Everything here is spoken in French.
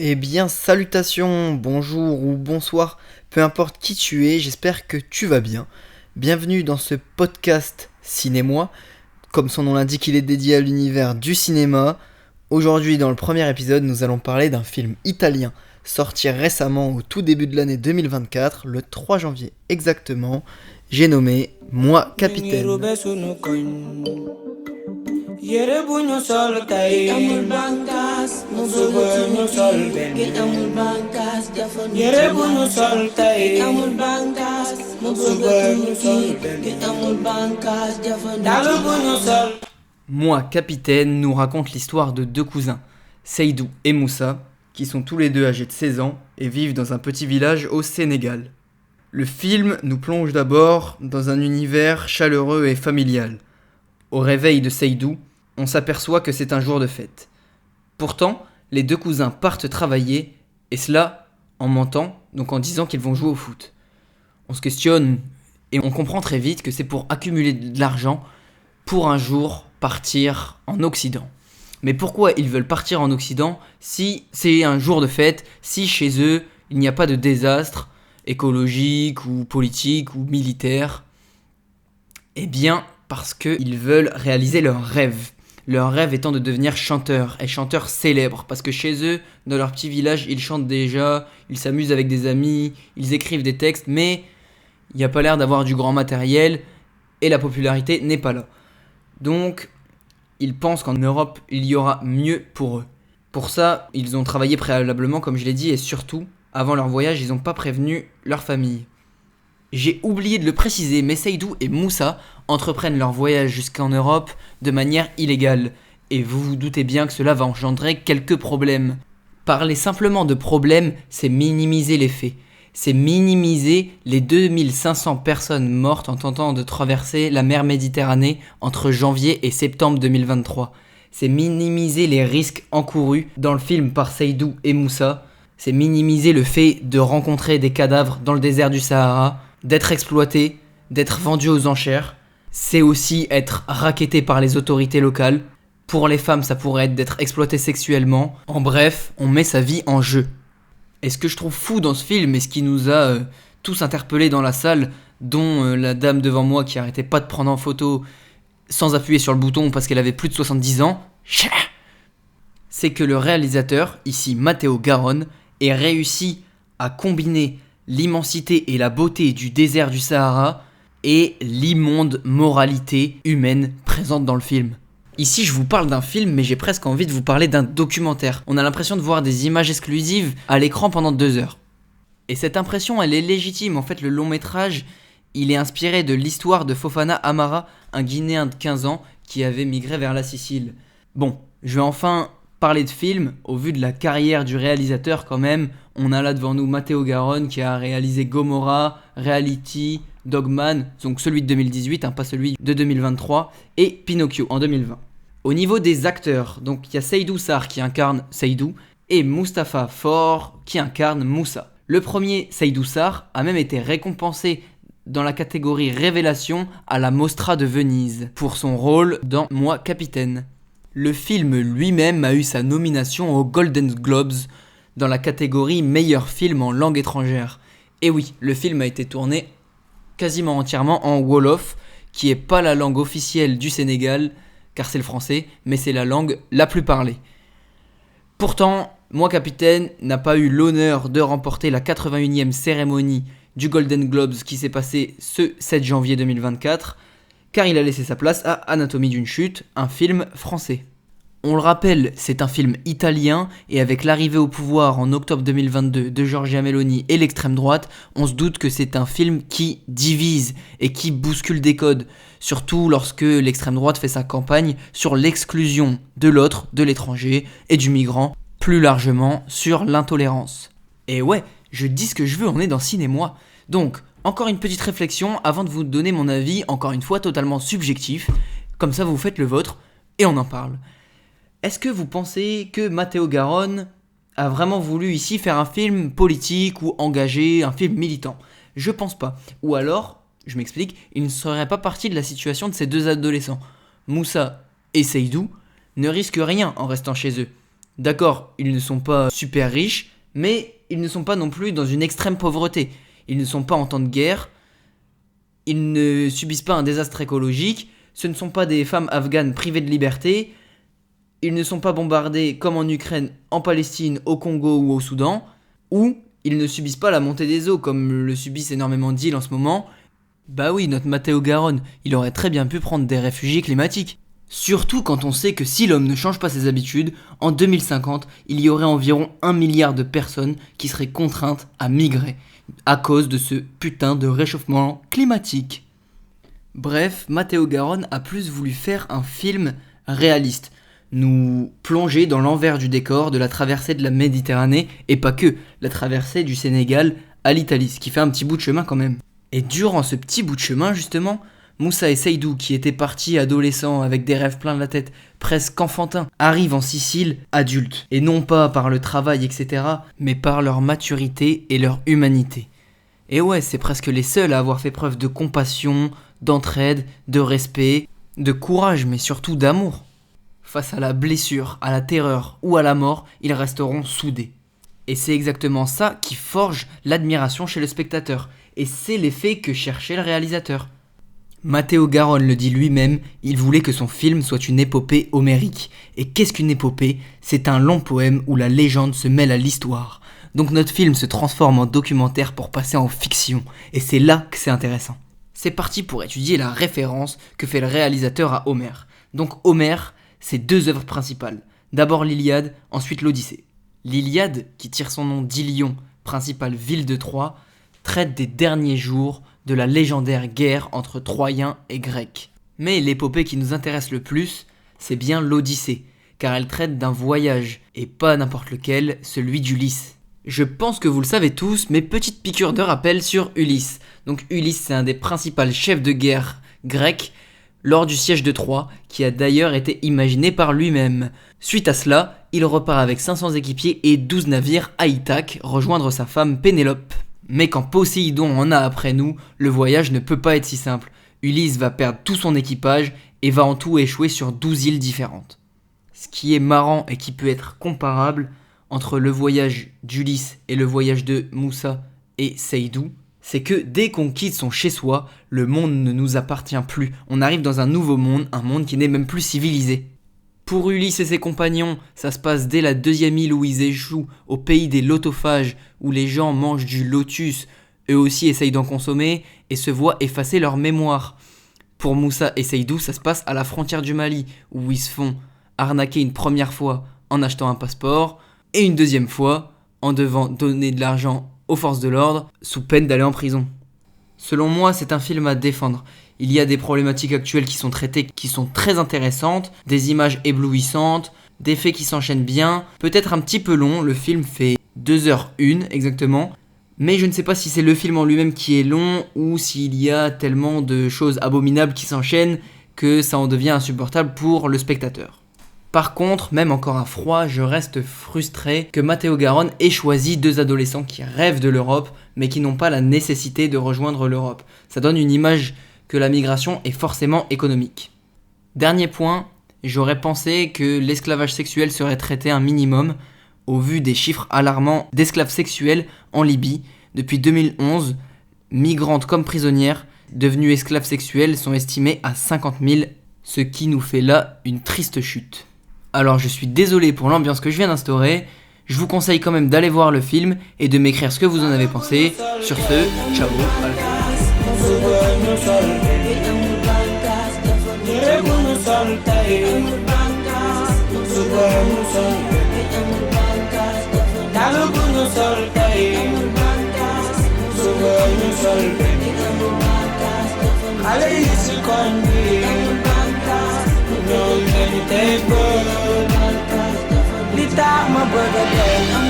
Eh bien, salutations, bonjour ou bonsoir, peu importe qui tu es, j'espère que tu vas bien. Bienvenue dans ce podcast Cinémoi. Comme son nom l'indique, il est dédié à l'univers du cinéma. Aujourd'hui, dans le premier épisode, nous allons parler d'un film italien sorti récemment au tout début de l'année 2024, le 3 janvier exactement. J'ai nommé Moi Capitaine. Yere bu ñu sol tey amul bànqaas mu bëgg ñu sol benn amul bànqaas yere bu ñu sol tey amul bànqaas mu bëgg ñu sol benn amul bànqaas dalu bu ñu sol. Moi Capitaine nous raconte l'histoire de deux cousins, Seydou et Moussa, qui sont tous les deux âgés de 16 ans et vivent dans un petit village au Sénégal. Le film nous plonge d'abord dans un univers chaleureux et familial. Au réveil de Seydou, on s'aperçoit que c'est un jour de fête. Pourtant, les deux cousins partent travailler, et cela en mentant, donc en disant qu'ils vont jouer au foot. On se questionne, et on comprend très vite que c'est pour accumuler de l'argent pour un jour partir en Occident. Mais pourquoi ils veulent partir en Occident si c'est un jour de fête, si chez eux il n'y a pas de désastre écologique ou politique ou militaire? Eh bien, parce qu'ils veulent réaliser leur rêve. Leur rêve étant de devenir chanteur, et chanteur célèbre, parce que chez eux, dans leur petit village, ils chantent déjà, ils s'amusent avec des amis, ils écrivent des textes, mais il n'y a pas l'air d'avoir du grand matériel, et la popularité n'est pas là. Donc, ils pensent qu'en Europe, il y aura mieux pour eux. Pour ça, ils ont travaillé préalablement, comme je l'ai dit, et surtout, avant leur voyage, ils n'ont pas prévenu leur famille. J'ai oublié de le préciser, mais Seydou et Moussa entreprennent leur voyage jusqu'en Europe de manière illégale. Et vous vous doutez bien que cela va engendrer quelques problèmes. Parler simplement de problèmes, c'est minimiser les faits. C'est minimiser les 2500 personnes mortes en tentant de traverser la mer Méditerranée entre janvier et septembre 2023. C'est minimiser les risques encourus dans le film par Seydou et Moussa. C'est minimiser le fait de rencontrer des cadavres dans le désert du Sahara, d'être exploité, d'être vendu aux enchères. C'est aussi être racketté par les autorités locales. Pour les femmes, ça pourrait être d'être exploité sexuellement. En bref, on met sa vie en jeu. Et ce que je trouve fou dans ce film, et ce qui nous a tous interpellés dans la salle, dont la dame devant moi qui arrêtait pas de prendre en photo sans appuyer sur le bouton parce qu'elle avait plus de 70 ans, c'est que le réalisateur, ici Matteo Garonne, ait réussi à combiner l'immensité et la beauté du désert du Sahara et l'immonde moralité humaine présente dans le film. Ici, je vous parle d'un film, mais j'ai presque envie de vous parler d'un documentaire. On a l'impression de voir des images exclusives à l'écran pendant 2 heures. Et cette impression, elle est légitime. En fait, le long métrage, il est inspiré de l'histoire de Fofana Amara, un Guinéen de 15 ans qui avait migré vers la Sicile. Bon, je vais enfin parler de film, au vu de la carrière du réalisateur quand même. On a là devant nous Matteo Garonne qui a réalisé Gomorrah, Reality, Dogman, donc celui de 2018, pas celui de 2023, et Pinocchio en 2020. Au niveau des acteurs, donc il y a Seydou Sarr qui incarne Seydou, et Mustapha Faure qui incarne Moussa. Le premier, Seydou Sarr, a même été récompensé dans la catégorie Révélation à la Mostra de Venise, pour son rôle dans Moi Capitaine. Le film lui-même a eu sa nomination aux Golden Globes dans la catégorie Meilleur film en langue étrangère. Et oui, le film a été tourné quasiment entièrement en Wolof, qui est pas la langue officielle du Sénégal, car c'est le français, mais c'est la langue la plus parlée. Pourtant, Moi Capitaine n'a pas eu l'honneur de remporter la 81e cérémonie du Golden Globes qui s'est passée ce 7 janvier 2024, car il a laissé sa place à Anatomie d'une chute, un film français. On le rappelle, c'est un film italien, et avec l'arrivée au pouvoir en octobre 2022 de Giorgia Meloni et l'extrême droite, on se doute que c'est un film qui divise et qui bouscule des codes, surtout lorsque l'extrême droite fait sa campagne sur l'exclusion de l'autre, de l'étranger et du migrant, plus largement sur l'intolérance. Et ouais, je dis ce que je veux, on est dans Cinémoi. Donc, encore une petite réflexion avant de vous donner mon avis, encore une fois totalement subjectif, comme ça vous faites le vôtre et on en parle. Est-ce que vous pensez que Matteo Garonne a vraiment voulu ici faire un film politique ou engagé, un film militant? Je pense pas. Ou alors, je m'explique, il ne serait pas parti de la situation de ces deux adolescents. Moussa et Seydou ne risquent rien en restant chez eux. D'accord, ils ne sont pas super riches, mais ils ne sont pas non plus dans une extrême pauvreté. Ils ne sont pas en temps de guerre, ils ne subissent pas un désastre écologique, ce ne sont pas des femmes afghanes privées de liberté, ils ne sont pas bombardés comme en Ukraine, en Palestine, au Congo ou au Soudan, ou ils ne subissent pas la montée des eaux comme le subissent énormément d'îles en ce moment. Bah oui, notre Matteo Garonne, il aurait très bien pu prendre des réfugiés climatiques. Surtout quand on sait que si l'homme ne change pas ses habitudes, en 2050, il y aurait environ 1 milliard de personnes qui seraient contraintes à migrer à cause de ce putain de réchauffement climatique. Bref, Matteo Garonne a plus voulu faire un film réaliste, nous plonger dans l'envers du décor de la traversée de la Méditerranée, et pas que, la traversée du Sénégal à l'Italie, ce qui fait un petit bout de chemin quand même. Et durant ce petit bout de chemin justement, Moussa et Seydou, qui étaient partis adolescents avec des rêves plein de la tête, presque enfantins, arrivent en Sicile adultes. Et non pas par le travail, etc., mais par leur maturité et leur humanité. Et ouais, c'est presque les seuls à avoir fait preuve de compassion, d'entraide, de respect, de courage, mais surtout d'amour. Face à la blessure, à la terreur ou à la mort, ils resteront soudés. Et c'est exactement ça qui forge l'admiration chez le spectateur. Et c'est l'effet que cherchait le réalisateur. Matteo Garonne le dit lui-même, il voulait que son film soit une épopée homérique. Et qu'est-ce qu'une épopée ? C'est un long poème où la légende se mêle à l'histoire. Donc notre film se transforme en documentaire pour passer en fiction. Et c'est là que c'est intéressant. C'est parti pour étudier la référence que fait le réalisateur à Homère. Donc Homère, c'est 2 œuvres principales. D'abord l'Iliade, ensuite l'Odyssée. L'Iliade, qui tire son nom d'Ilion, principale ville de Troie, traite des derniers jours de la légendaire guerre entre Troyens et Grecs. Mais l'épopée qui nous intéresse le plus, c'est bien l'Odyssée, car elle traite d'un voyage, et pas n'importe lequel, celui d'Ulysse. Je pense que vous le savez tous, mais petite piqûre de rappel sur Ulysse. Donc Ulysse, c'est un des principaux chefs de guerre grecs lors du siège de Troie, qui a d'ailleurs été imaginé par lui-même. Suite à cela, il repart avec 500 équipiers et 12 navires à Ithaque rejoindre sa femme Pénélope. Mais quand Poséidon en a après nous, le voyage ne peut pas être si simple. Ulysse va perdre tout son équipage et va en tout échouer sur 12 îles différentes. Ce qui est marrant et qui peut être comparable entre le voyage d'Ulysse et le voyage de Moussa et Seydou, c'est que dès qu'on quitte son chez-soi, le monde ne nous appartient plus. On arrive dans un nouveau monde, un monde qui n'est même plus civilisé. Pour Ulysse et ses compagnons, ça se passe dès la 2e île où ils échouent, au pays des lotophages, où les gens mangent du lotus, eux aussi essayent d'en consommer, et se voient effacer leur mémoire. Pour Moussa et Seydou, ça se passe à la frontière du Mali, où ils se font arnaquer une première fois en achetant un passeport, et une deuxième fois en devant donner de l'argent aux forces de l'ordre, sous peine d'aller en prison. Selon moi, c'est un film à défendre. Il y a des problématiques actuelles qui sont traitées, qui sont très intéressantes, des images éblouissantes, des faits qui s'enchaînent bien, peut-être un petit peu long, le film fait 2h01 exactement, mais je ne sais pas si c'est le film en lui-même qui est long ou s'il y a tellement de choses abominables qui s'enchaînent que ça en devient insupportable pour le spectateur. Par contre, même encore à froid, je reste frustré que Matteo Garonne ait choisi 2 adolescents qui rêvent de l'Europe, mais qui n'ont pas la nécessité de rejoindre l'Europe. Ça donne une image que la migration est forcément économique. Dernier point, j'aurais pensé que l'esclavage sexuel serait traité un minimum, au vu des chiffres alarmants d'esclaves sexuels en Libye. Depuis 2011, migrantes comme prisonnières devenues esclaves sexuels sont estimées à 50 000, ce qui nous fait là une triste chute. Alors je suis désolé pour l'ambiance que je viens d'instaurer, je vous conseille quand même d'aller voir le film et de m'écrire ce que vous en avez pensé. Sur ce, ciao, à la prochaine. Allez,